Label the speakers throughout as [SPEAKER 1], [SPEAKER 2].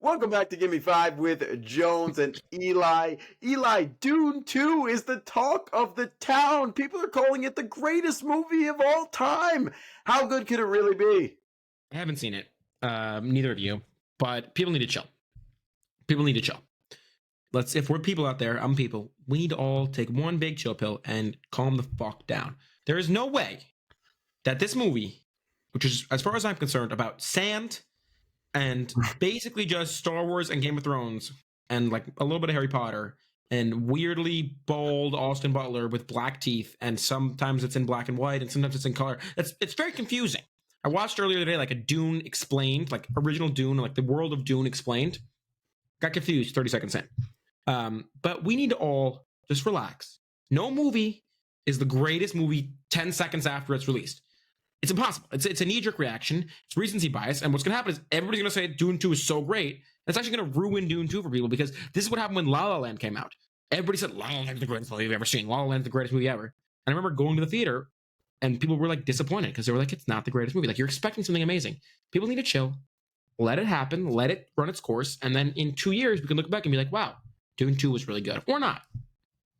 [SPEAKER 1] Welcome back to Gimme Five with Jones and Eli. Eli, Dune 2 is the talk of the town. People are calling it the greatest movie of all time. How good could it really be?
[SPEAKER 2] I haven't seen it. Neither of you. But people need to chill. People need to chill. If we're people out there, I'm people, we need to all take one big chill pill and calm the fuck down. There is no way that this movie, which is, as far as I'm concerned, about sand and basically just Star Wars and Game of Thrones and like a little bit of Harry Potter and weirdly bald Austin Butler with black teeth, and sometimes it's in black and white and sometimes it's in color. It's very confusing. I watched earlier today like a Dune explained, like original Dune, like the world of Dune explained. Got confused 30 seconds in. But we need to all just relax. No movie is the greatest movie 10 seconds after it's released. It's impossible. It's a knee-jerk reaction. It's recency bias. And what's going to happen is everybody's going to say Dune 2 is so great. It's actually going to ruin Dune 2 for people, because this is what happened when La La Land came out. Everybody said La La Land is the greatest movie you've ever seen. La La Land is the greatest movie ever. And I remember going to the theater and people were like disappointed because they were like, it's not the greatest movie. Like, you're expecting something amazing. People need to chill. Let it happen. Let it run its course. And then in 2 years, we can look back and be like, wow, Dune 2 was really good. Or not.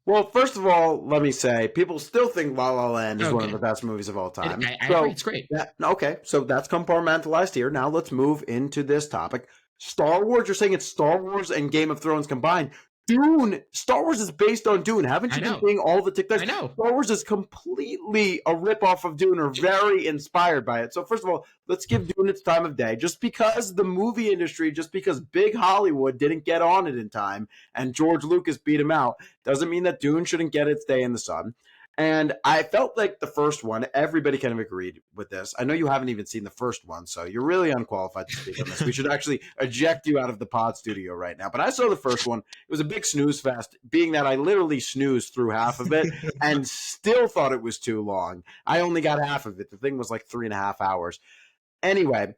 [SPEAKER 1] Well, first of all, let me say, people still think La La Land is one of the best movies of all time.
[SPEAKER 2] I agree. It's great.
[SPEAKER 1] Okay, so that's compartmentalized here. Now let's move into this topic. Star Wars, you're saying it's Star Wars and Game of Thrones combined. Dune, Star Wars is based on Dune. Haven't you been seeing all the TikToks?
[SPEAKER 2] I know.
[SPEAKER 1] Star Wars is completely a ripoff of Dune, or very inspired by it. So first of all, let's give Dune its time of day. Just because the movie industry, just because big Hollywood didn't get on it in time and George Lucas beat him out, doesn't mean that Dune shouldn't get its day in the sun. And I felt like the first one, everybody kind of agreed with this. I know you haven't even seen the first one, so you're really unqualified to speak on this. We should actually eject you out of the pod studio right now. But I saw the first one. It was a big snooze fest, being that I literally snoozed through half of it and still thought it was too long. I only got half of it. The thing was like 3.5 hours. Anyway,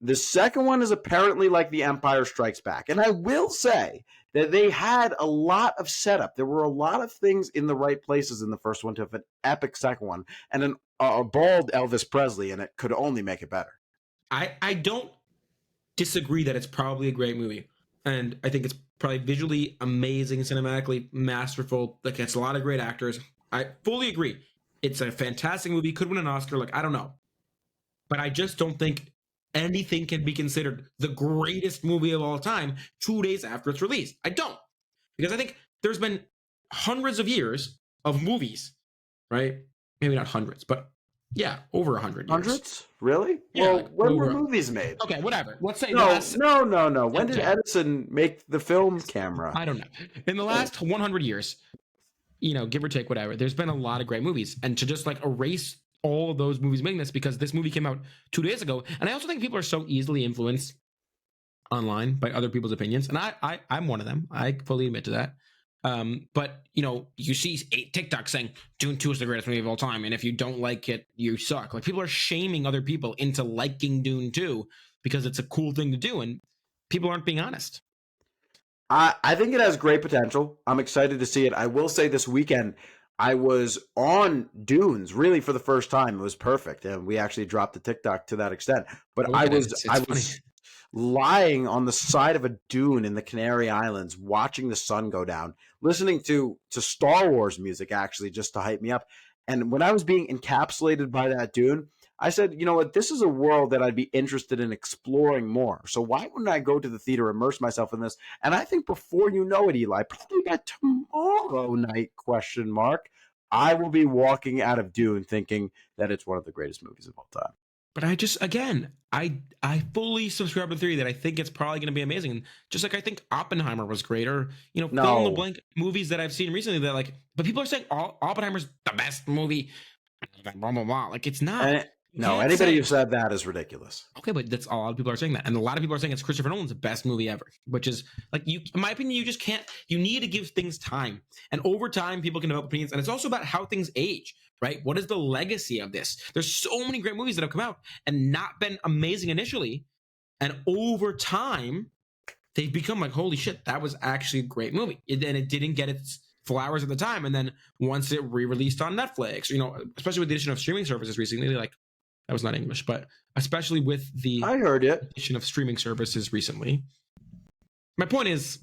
[SPEAKER 1] the second one is apparently like The Empire Strikes Back. And I will say that they had a lot of setup. There were a lot of things in the right places in the first one to have an epic second one. And a bald Elvis Presley in it could only make it better.
[SPEAKER 2] I don't disagree that it's probably a great movie. And I think it's probably visually amazing, cinematically masterful. Like, it's a lot of great actors. I fully agree. It's a fantastic movie. Could win an Oscar. Like, I don't know. But I just don't think anything can be considered the greatest movie of all time 2 days after it's released. I don't. Because I think there's been hundreds of years of movies, right? Maybe not hundreds, but yeah, over 100 years.
[SPEAKER 1] Hundreds? Really?
[SPEAKER 2] Yeah,
[SPEAKER 1] well,
[SPEAKER 2] like
[SPEAKER 1] when were movies made?
[SPEAKER 2] Okay, whatever. Let's say
[SPEAKER 1] No. When did Edison make the film camera?
[SPEAKER 2] I don't know. In the last 100 years, give or take, whatever, there's been a lot of great movies. And to just like erase all of those movies making this because this movie came out 2 days ago. And I also think people are so easily influenced online by other people's opinions. And I'm one of them. I fully admit to that. But you see TikTok saying Dune 2 is the greatest movie of all time. And if you don't like it, you suck. Like, people are shaming other people into liking Dune 2 because it's a cool thing to do. And people aren't being honest.
[SPEAKER 1] I think it has great potential. I'm excited to see it. I will say this weekend, I was on Dunes really for the first time. It was perfect, and we actually dropped the TikTok to that extent. But I was lying on the side of a dune in the Canary Islands, watching the sun go down, listening to Star Wars music actually just to hype me up. And when I was being encapsulated by that dune, I said, you know what, this is a world that I'd be interested in exploring more. So why wouldn't I go to the theater, immerse myself in this? And I think before you know it, Eli, probably by tomorrow night, I will be walking out of Dune thinking that it's one of the greatest movies of all time.
[SPEAKER 2] But I fully subscribe to the theory that I think it's probably going to be amazing. Just like I think Oppenheimer was great, or fill in the blank movies that I've seen recently that but people are saying Oppenheimer's the best movie. Blah blah blah. Like, it's not.
[SPEAKER 1] Anybody who said that is ridiculous.
[SPEAKER 2] Okay, but that's a lot of people are saying that, and a lot of people are saying it's Christopher Nolan's best movie ever, which is like, in my opinion, you just can't. You need to give things time, and over time, people can develop opinions, and it's also about how things age, right? What is the legacy of this? There's so many great movies that have come out and not been amazing initially, and over time, they've become like, holy shit, that was actually a great movie, and it didn't get its flowers at the time, and then once it re-released on Netflix, especially with the addition of streaming services recently, like. That was not English, but especially with the
[SPEAKER 1] I heard it.
[SPEAKER 2] addition of streaming services recently, My point is,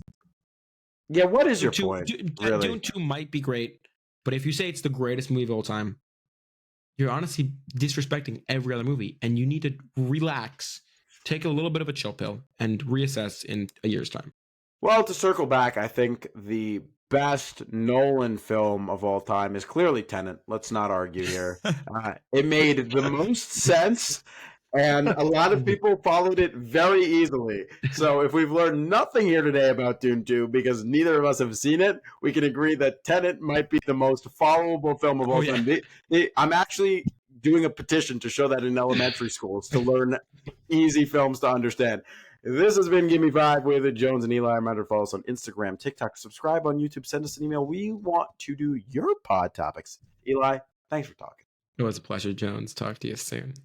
[SPEAKER 1] Yeah, what is your
[SPEAKER 2] Dune 2,
[SPEAKER 1] point? Really?
[SPEAKER 2] Dune 2 might be great, but if you say it's the greatest movie of all time, you're honestly disrespecting every other movie, and you need to relax, take a little bit of a chill pill, and reassess in a year's time.
[SPEAKER 1] Well, to circle back, I think the best Nolan film of all time is clearly Tenet. Let's not argue here. It made the most sense, and a lot of people followed it very easily. So, if we've learned nothing here today about Dune 2, because neither of us have seen it, we can agree that Tenet might be the most followable film of
[SPEAKER 2] Oh
[SPEAKER 1] all
[SPEAKER 2] yeah.
[SPEAKER 1] time. I'm actually doing a petition to show that in elementary schools to learn easy films to understand. This has been Gimme Five with Jones and Eli. Remember to follow us on Instagram, TikTok, subscribe on YouTube, send us an email. We want to do your pod topics. Eli, thanks for talking.
[SPEAKER 2] It was a pleasure, Jones. Talk to you soon.